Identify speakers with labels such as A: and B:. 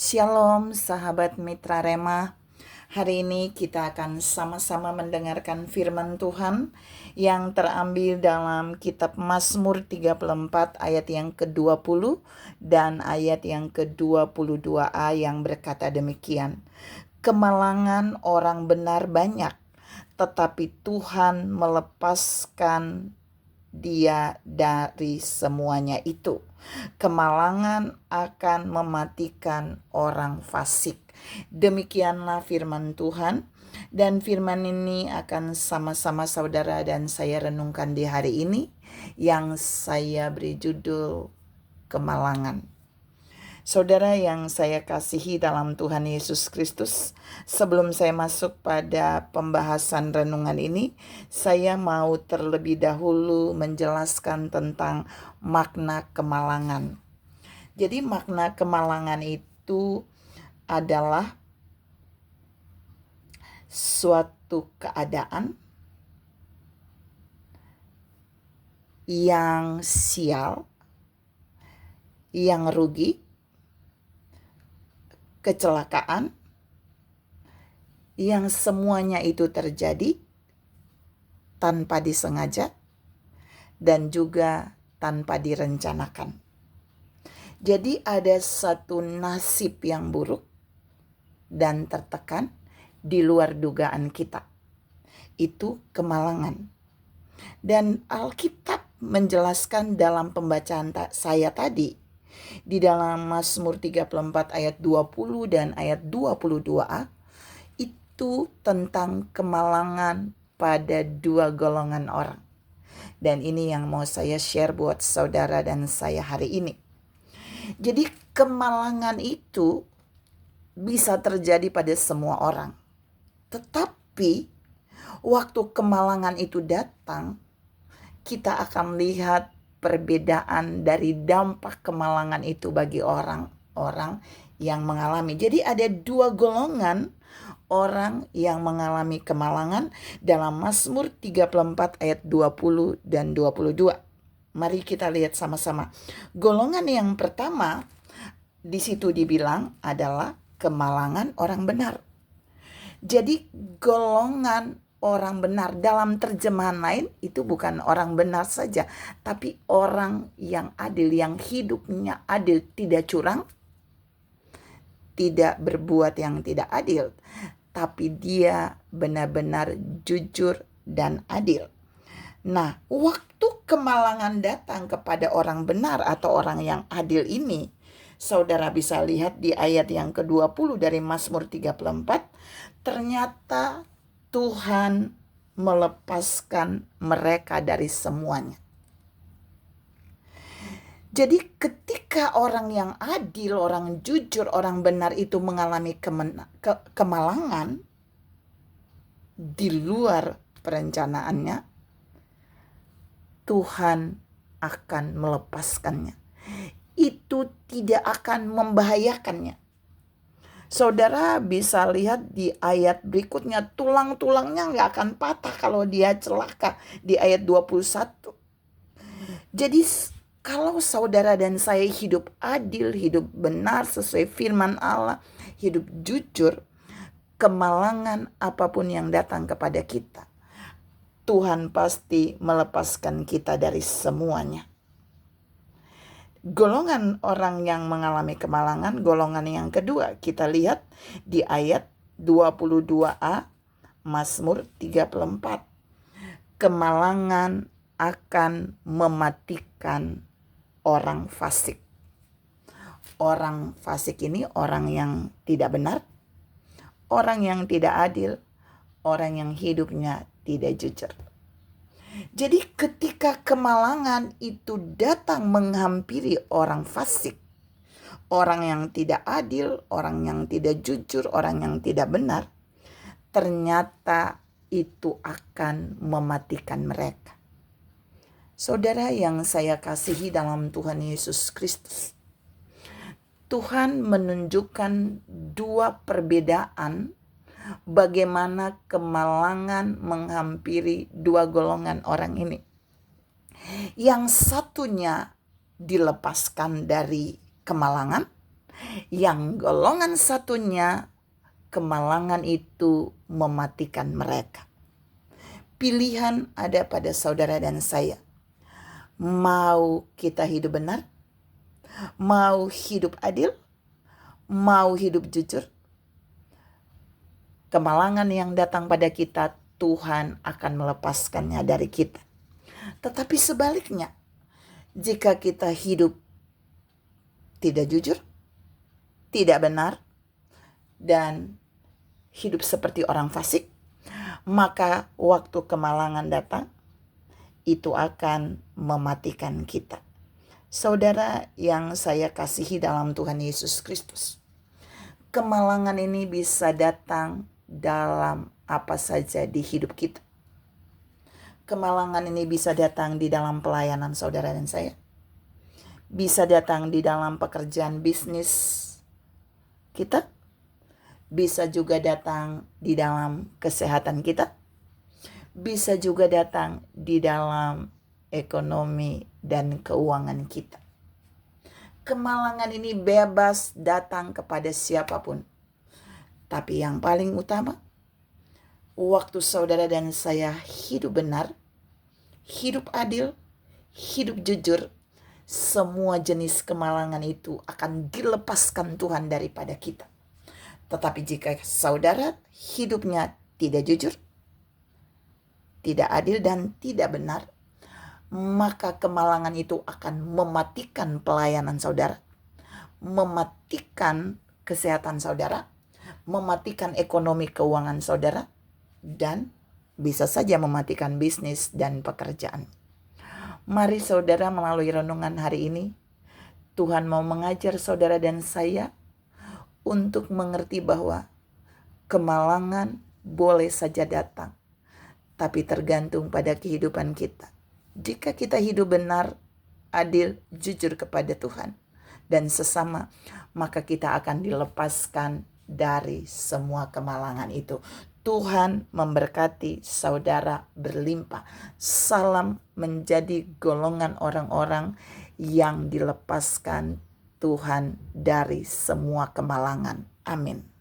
A: Shalom sahabat Mitra Rema. Hari ini kita akan sama-sama mendengarkan firman Tuhan yang terambil dalam kitab Mazmur 34 ayat yang ke-20 dan ayat yang ke-22a yang berkata demikian. Kemalangan orang benar banyak, tetapi Tuhan melepaskan dia dari semuanya itu. Kemalangan akan mematikan orang fasik. Demikianlah firman Tuhan, dan firman ini akan sama-sama saudara dan saya renungkan di hari ini yang saya beri judul kemalangan. Saudara yang saya kasihi dalam Tuhan Yesus Kristus, sebelum saya masuk pada pembahasan renungan ini, saya mau terlebih dahulu menjelaskan tentang makna kemalangan. Jadi makna kemalangan itu adalah suatu keadaan yang sial, yang rugi, kecelakaan, yang semuanya itu terjadi tanpa disengaja dan juga tanpa direncanakan. Jadi ada satu nasib yang buruk dan tertekan di luar dugaan kita. Itu kemalangan. Dan Alkitab menjelaskan dalam pembacaan saya tadi, di dalam Mazmur 34 ayat 20 dan ayat 22a, itu tentang kemalangan pada dua golongan orang. Dan ini yang mau saya share buat saudara dan saya hari ini. Jadi kemalangan itu bisa terjadi pada semua orang. Tetapi waktu kemalangan itu datang, kita akan lihat perbedaan dari dampak kemalangan itu bagi orang-orang yang mengalami. Jadi ada dua golongan orang yang mengalami kemalangan dalam Mazmur 34 ayat 20 dan 22. Mari kita lihat sama-sama. Golongan yang pertama di situ dibilang adalah kemalangan orang benar. Jadi golongan orang benar dalam terjemahan lain itu bukan orang benar saja, tapi orang yang adil, yang hidupnya adil, tidak curang, tidak berbuat yang tidak adil, tapi dia benar-benar jujur dan adil. Nah, waktu kemalangan datang kepada orang benar atau orang yang adil ini, saudara bisa lihat di ayat yang ke-20 dari Mazmur 34, ternyata Tuhan melepaskan mereka dari semuanya. Jadi ketika orang yang adil, orang jujur, orang benar itu mengalami kemalangan di luar perencanaannya, Tuhan akan melepaskannya. Itu tidak akan membahayakannya. Saudara bisa lihat di ayat berikutnya, tulang-tulangnya gak akan patah kalau dia celaka di ayat 21. Jadi kalau saudara dan saya hidup adil, hidup benar sesuai firman Allah, hidup jujur, kemalangan apapun yang datang kepada kita, Tuhan pasti melepaskan kita dari semuanya. Golongan orang yang mengalami kemalangan, golongan yang kedua, kita lihat di ayat 22a Mazmur 34. Kemalangan akan mematikan orang fasik. Orang fasik ini orang yang tidak benar, orang yang tidak adil, orang yang hidupnya tidak jujur. Jadi ketika kemalangan itu datang menghampiri orang fasik, orang yang tidak adil, orang yang tidak jujur, orang yang tidak benar, ternyata itu akan mematikan mereka. Saudara yang saya kasihi dalam Tuhan Yesus Kristus, Tuhan menunjukkan dua perbedaan bagaimana kemalangan menghampiri dua golongan orang ini. Yang satunya dilepaskan dari kemalangan, Yang golongan satunya, kemalangan itu mematikan mereka. Pilihan ada pada saudara dan saya. Mau kita hidup benar? Mau hidup adil? Mau hidup jujur? Kemalangan yang datang pada kita, Tuhan akan melepaskannya dari kita. Tetapi sebaliknya, jika kita hidup tidak jujur, tidak benar, dan hidup seperti orang fasik, maka waktu kemalangan datang, itu akan mematikan kita. Saudara yang saya kasihi dalam Tuhan Yesus Kristus, kemalangan ini bisa datang dalam apa saja di hidup kita. Kemalangan ini bisa datang di dalam pelayanan saudara dan saya. Bisa datang di dalam pekerjaan bisnis kita. Bisa juga datang di dalam kesehatan kita. Bisa juga datang di dalam ekonomi dan keuangan kita. Kemalangan ini bebas datang kepada siapapun. Tapi yang paling utama, waktu saudara dan saya hidup benar, hidup adil, hidup jujur, semua jenis kemalangan itu akan dilepaskan Tuhan daripada kita. Tetapi jika saudara hidupnya tidak jujur, tidak adil dan tidak benar, maka kemalangan itu akan mematikan pelayanan saudara, mematikan kesehatan saudara, mematikan ekonomi keuangan saudara, dan bisa saja mematikan bisnis dan pekerjaan. Mari saudara, melalui renungan hari ini, Tuhan mau mengajar saudara dan saya untuk mengerti bahwa kemalangan boleh saja datang, tapi tergantung pada kehidupan kita. Jika kita hidup benar, adil, jujur kepada Tuhan dan sesama, maka kita akan dilepaskan dari semua kemalangan itu. Tuhan memberkati saudara berlimpah. Salam menjadi golongan orang-orang yang dilepaskan Tuhan dari semua kemalangan. Amin.